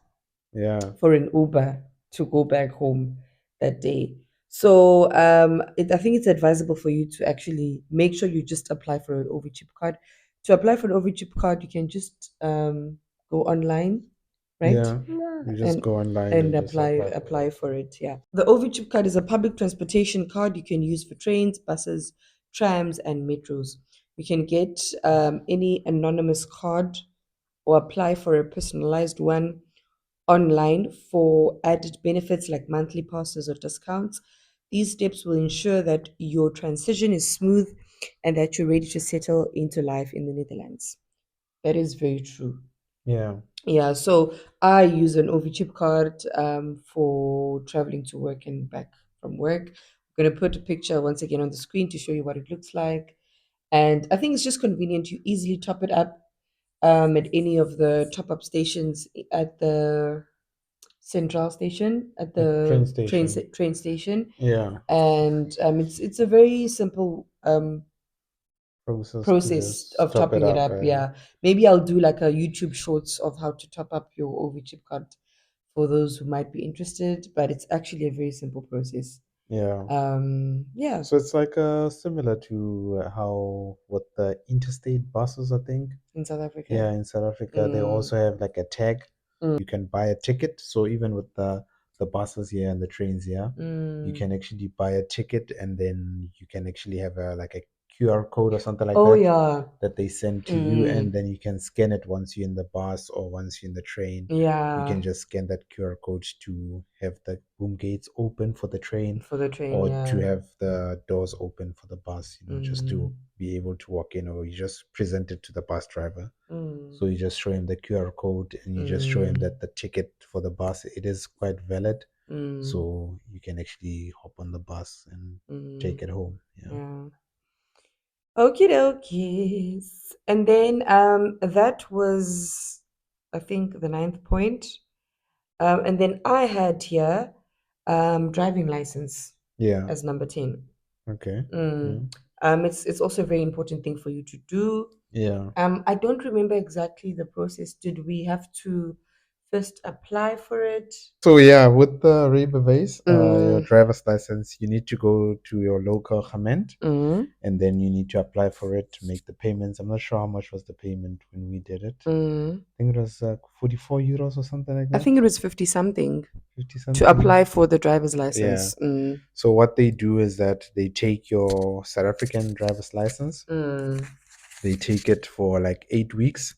Yeah. for an Uber to go back home that day. So I think it's advisable for you to actually make sure you just apply for an overchip card. To apply for an overchip card, you can just go online, right? Yeah. You just And go online and just apply for apply it. for it. Yeah, the overchip card is a public transportation card you can use for trains, buses, trams, and metros. You can get any anonymous card or apply for a personalized one online for added benefits like monthly passes or discounts. These steps will ensure that your transition is smooth and that you're ready to settle into life in the Netherlands. That is very true. Yeah. Yeah, so I use an OV-chip card for traveling to work and back from work. I'm going to put a picture once again on the screen to show you what it looks like. And I think it's just convenient. You easily top it up at any of the top up stations at the central station at At train the station. train station, Yeah. and it's a very simple Process to process just of top it topping it up. up. Yeah, maybe I'll do like a YouTube shorts of how to top up your OV chip card for those who might be interested. But it's actually a very simple process. Yeah. Yeah, So it's like similar to how what the interstate buses, I think. in South Africa. Yeah, in South Africa, they Mm, also have like a tag. mm, You can buy a ticket. So even with the buses here and the trains here, you mm. can actually buy a ticket and then you can actually have a like a QR code or something like Oh that yeah. that they send to you, and Mm, then you can scan it once you're in the bus or once you're in the train. You yeah. can just scan that QR code to have the boom gates open for the train For the train. or to Yeah. have the doors open for the bus, just to Mm, be able to walk in, or you just present it to the bus driver. mm, So you just show him the QR code and you just show him mm, that the ticket for the bus it is quite valid. mm, So you can actually hop on the bus and mm. take it home. Yeah. Yeah. Okie dokies. And then that was, I think, the ninth point. And then I had here driving license Yeah. as number 10. Okay. Yeah. Mm. It's also a very important thing for you to do. Yeah. I don't remember exactly the process. Did we have to first apply for it? So yeah, with the Rebevase, your Mm, driver's license, you need to go to your local government mm, and then you need to apply for it, make the payments. I'm not sure how much was the payment when we did it. mm. I think it was 44 euros or something like I that. think it was 50 something 50 to apply something. for the driver's Yeah. license. Mm, So what they do is that they take your South African driver's license, mm, they take it for like 8 weeks.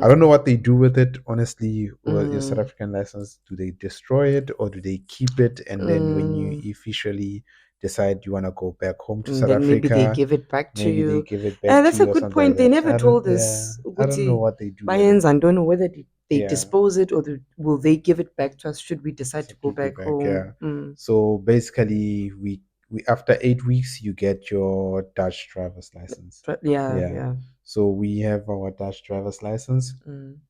I mm, don't know what they do with it, honestly. Or your South mm, African license, do they destroy it or do they keep it? And then when you mm. officially decide you want to go back home to And South then maybe they Africa, give it back to maybe they you. give it back And to that's a you or good something like point. They that. never told Yeah, us. I don't know Uguti, what they do Bayens, anymore. I don't know whether they Yeah, dispose it or will they give it back to us should we decide to so go to go back back. home. Yeah. Mm. So basically, we after 8 weeks, you get your Dutch driver's license. Yeah, Yeah. yeah. So we have our Dutch driver's license. Mm,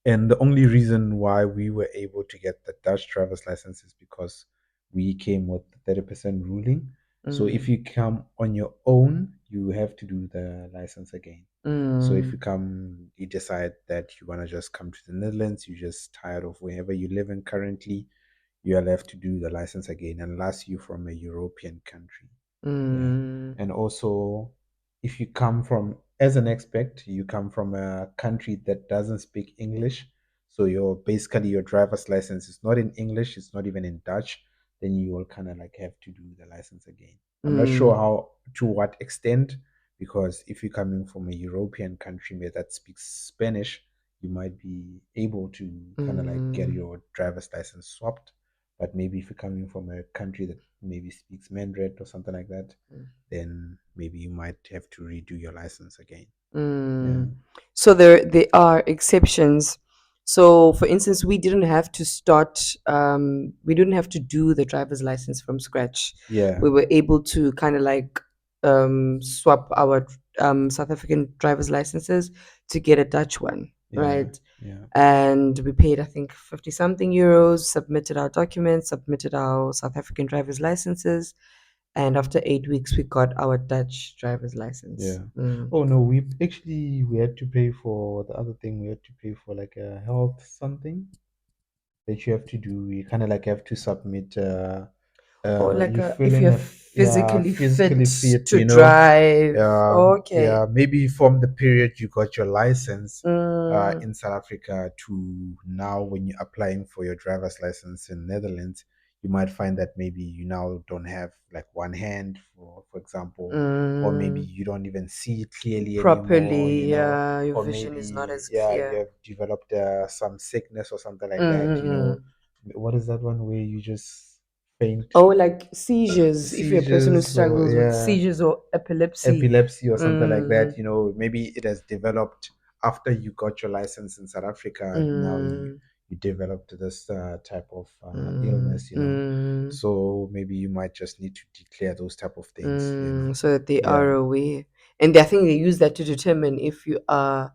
And the only reason why we were able to get the Dutch driver's license is because we came with the 30% ruling. So if mm, you come on your own, you have to do the license again. So if mm, you come, you decide that you want to just come to the Netherlands, you're just tired of wherever you live in currently, you are left to do the license again, unless you're from a European country. Yeah. mm, And also, if you come from, as an expat, you come from a country that doesn't speak English, so your basically your driver's license is not in English, it's not even in Dutch, then you will kind of like have to do the license again. I'm not sure mm, how to what extent, because if you're coming from a European country that speaks Spanish, you might be able to kind of like get Mm, your driver's license swapped. But maybe if you're coming from a country that maybe speaks Mandarin or something like that, mm. then maybe you might have to redo your license again. Yeah. Mm. So there are exceptions. So, for instance, we didn't have to start. We didn't have to do the driver's license from scratch. Yeah. We were able to kind of like swap our South African driver's licenses to get a Dutch one, Yeah. right? Yeah. And we paid, I think, 50 something euros. Submitted our documents, submitted our South African driver's licenses, and after 8 weeks, we got our Dutch driver's license. Yeah. Mm. Oh no, we had to pay for the other thing. We had to pay for like a health something that you have to do. You kind of like have to submit. Or like You fill if in you're a yeah, physically physically fit fit. to drive. Yeah, Okay. maybe from the period you got your license Mm, in South Africa to now when you're applying for your driver's license in Netherlands, you might find that maybe you now don't have like one hand, for example, or maybe mm. you don't even see it clearly anymore, Properly, yeah, your or vision is not maybe as yeah, you clear. have developed some sickness or something like that. Mm. What is that one where you just faint? Oh, like seizures, if you're a person who Seizures or struggles with yeah, seizures or epilepsy. epilepsy or something like that. Mm, Maybe it has developed after you got your license in South Africa. Now mm, you developed this type of mm, illness. mm, So maybe you might just need to declare those type of things. so that they Yeah, are aware. And I think they use that to determine if you are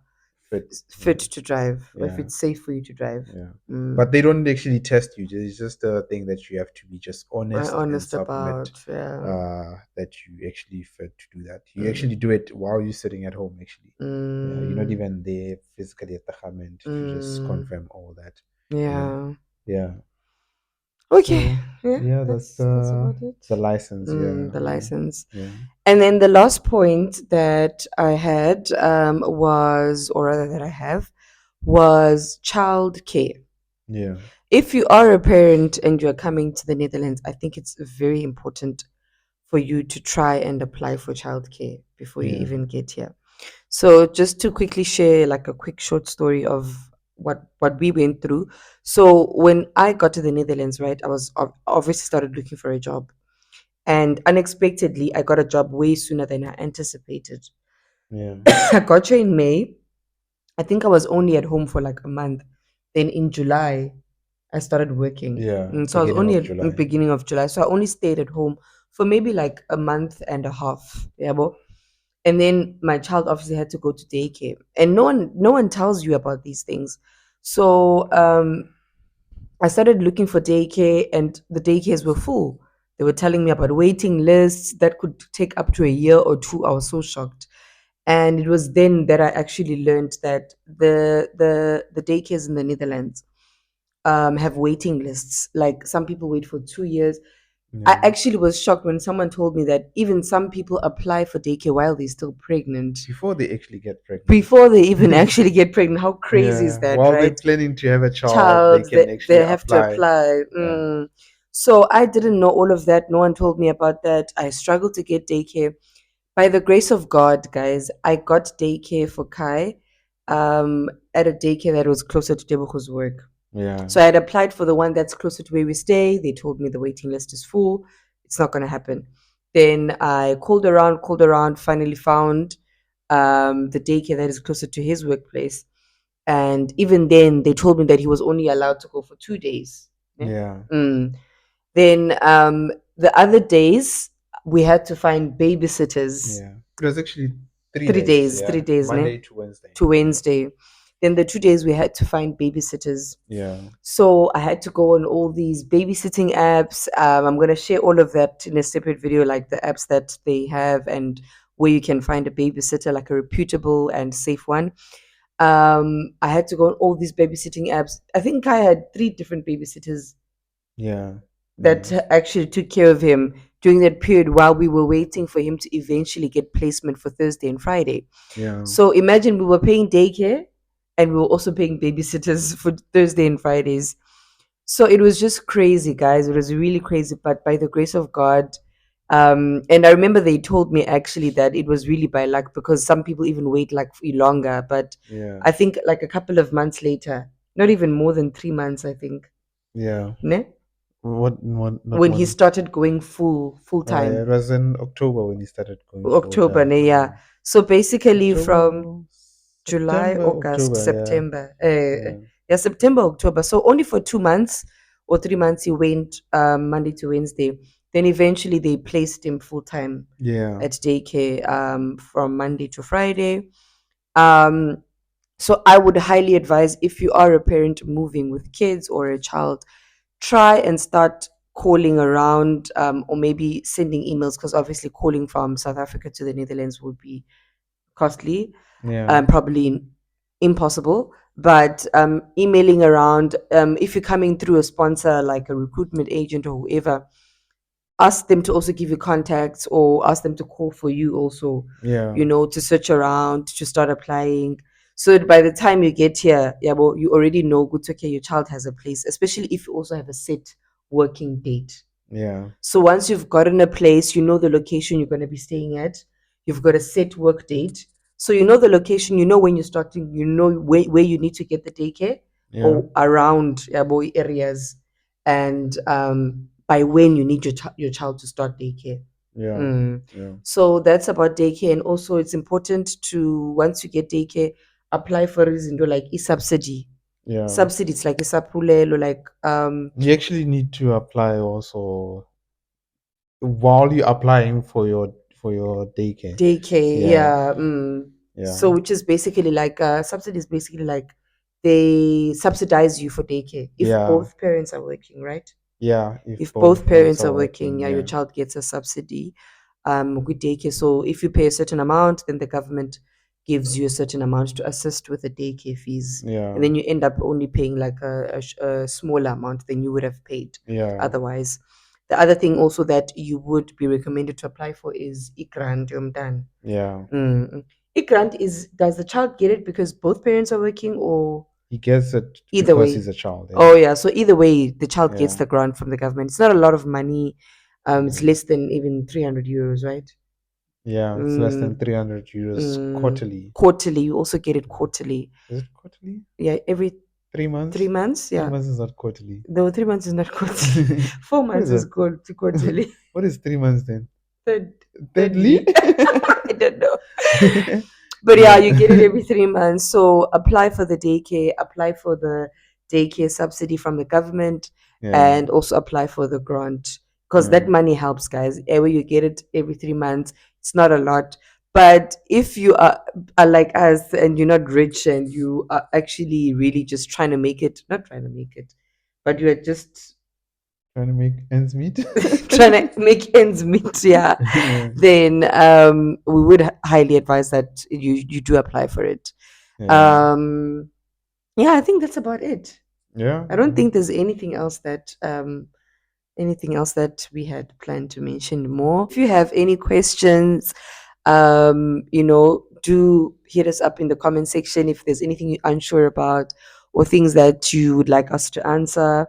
fit. fit to drive or if Yeah, it's safe for you to drive. yeah. Mm. But they don't actually test you. It's just a thing that you have to be just I'm honest and honest submit about, yeah. that you actually fit to do that. You Mm, actually do it while you're sitting at home, actually. Yeah, you're not mm, even there physically at the government to just mm, confirm all that. Yeah, yeah. yeah. Okay. So Yeah, yeah, that's that's about it. the license. Yeah, The yeah, license. yeah, And then the last point that I had was, or rather that I have, was child care. yeah, If you are a parent and you're coming to the Netherlands, I think it's very important for you to try and apply for childcare before you yeah, even get here. So just to quickly share like a quick short story of what we went through. So when I got to the Netherlands, right, I was obviously started looking for a job, and unexpectedly I got a job way sooner than I anticipated. yeah, I got here in May. I think I was only at home for like a month. Then in July, I started working. yeah. So I was Beginning only of at the July. beginning of July. So I only stayed at home for maybe like a month and a half. Yeah, and then my child obviously had to go to daycare, and no one tells you about these things. So I started looking for daycare, and the daycares were full. They were telling me about waiting lists that could take up to a year or two. I was so shocked. And it was then that I actually learned that the daycares in the Netherlands have waiting lists. Like some people wait for 2 years. I Yeah. actually was shocked when someone told me that even some people apply for daycare while they're still pregnant, Before they actually get pregnant. before they even actually get pregnant. How crazy is Yeah. that, While they're right? planning to have a child, they Child, can actually they have to apply. apply. Yeah. So I didn't know all of that. No one told me about that. I struggled to get daycare. By the grace of God, guys, I got daycare for Kai at a daycare that was closer to Debucho's work. Yeah. So I had applied for the one that's closer to where we stay. They told me the waiting list is full. It's not going to happen. Then I called around, finally found the daycare that is closer to his workplace. And even then, they told me that he was only allowed to go for 2 days. Yeah. Yeah. Mm. Then the other days, we had to find babysitters. Yeah. It was actually three Three days. days, Yeah. 3 days, ne? Monday to Wednesday. To Yeah. Wednesday. Then the 2 days we had to find babysitters. Yeah. So I had to go on all these babysitting apps. I'm going to share all of that in a separate video, like the apps that they have and where you can find a babysitter, like a reputable and safe one. I had to go on all these babysitting apps. I think I had 3 different babysitters Yeah. Yeah. that actually took care of him during that period while we were waiting for him to eventually get placement for Thursday and Friday. Yeah. So imagine we were paying daycare and we were also paying babysitters for Thursday and Fridays. So it was just crazy, guys. It was really crazy. But by the grace of God, And I remember they told me actually that it was really by luck because some people even wait like longer. But Yeah. I think like a couple of months later, not even more than 3 months, I think, Yeah. ne? What? Not When more he than. started going full Yeah, time. it was in October when he started going full October, time. ne, yeah. Yeah. So basically from October, July, September, August, October. Yeah. September. Yeah. Yeah, September, October. So only for 2 months or 3 months he went Monday to Wednesday. Then eventually they placed him full time Yeah. at daycare from Monday to Friday. Um, so I would highly advise if you are a parent moving with kids or a child, try and start calling around or maybe sending emails because obviously calling from South Africa to the Netherlands would be costly, Yeah. probably impossible. But emailing around, if you're coming through a sponsor like a recruitment agent or whoever, ask them to also give you contacts or ask them to call for you also, Yeah. to search around, to start applying. So that by the time you get here, yeah, well, you already know, good, okay, your child has a place, especially if you also have a set working date. Yeah. So once you've gotten a place, you know the location you're going to be staying at. You've got a set work date. So you know the location, you know when you're starting, you know where you need to get the daycare Yeah. or around Yabo areas, and by when you need your child to start daycare. Yeah. Mm. Yeah. So that's about daycare. And also it's important to, once you get daycare, apply for izinto like subsidy. Yeah. Subsidy, it's like isaphulelo, like You actually need to apply also while you're applying for your daycare. daycare, Yeah. yeah. Yeah. So which is basically like subsidy is basically like they subsidize you for daycare if Yeah. both parents are working, right? Yeah. If If both both parents parents are are working, working. yeah, your Yeah. child gets a subsidy with daycare. So if you pay a certain amount, then the government gives you a certain amount to assist with the daycare fees, and Yeah. then you end up only paying like a smaller amount than you would have paid Yeah. otherwise. The other thing also that you would be recommended to apply for is igrant yomntana. Yeah. Mm. Igrant is, does the child get it because both parents are working, or He gets it either because way? he's a child. Yeah. Oh yeah, so either way, the child gets Yeah. the grant from the government. It's not a lot of money. It's Yeah. less than even 300 euros, right? Yeah. It's less than Mm, 300 euros quarterly. quarterly. You also get it quarterly. Is it quarterly? Yeah, every 3 months? 3 months. 3 Yeah, months is not quarterly. though 3 months is not quarterly. four What is months is that? quarterly. What is 3 months then? Third, Thirdly? thirdly, I don't know. But yeah, Yeah. you get it every 3 months. So apply for the daycare, apply for the daycare subsidy from the government, Yeah. and also apply for the grant because Yeah. that money helps, guys. Every you get it every 3 months, it's not a lot. But if you are like us and you're not rich and you are actually really just trying to make it, not trying to make it, but you're just Trying to make ends meet. trying to make ends meet, yeah, Yeah. then we would highly advise that you do apply for it. Yeah. um yeah, I think that's about it. Yeah. I don't think there's anything else that we had planned to mention more. If you have any questions, do hit us up in the comment section if there's anything you're unsure about or things that you would like us to answer.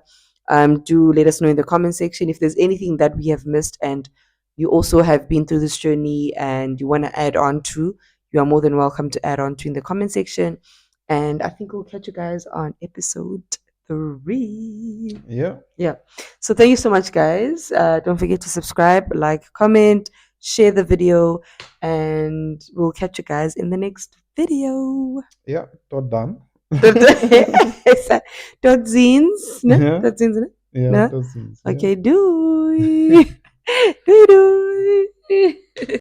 Do let us know in the comment section if there's anything that we have missed and you also have been through this journey and you want to add on to. You are more than welcome to add on to in the comment section. And I think we'll catch you guys on episode 3. Yeah. Yeah. So thank you so much, guys. Don't forget to subscribe, like, comment, share the video, and we'll catch you guys in the next video. Yeah. Tot done. Tot tot ziens, ne? Yeah. Tot ziens, ne? Yeah. Ne? Tot ziens. Yeah. Okay, doei. Doei doei.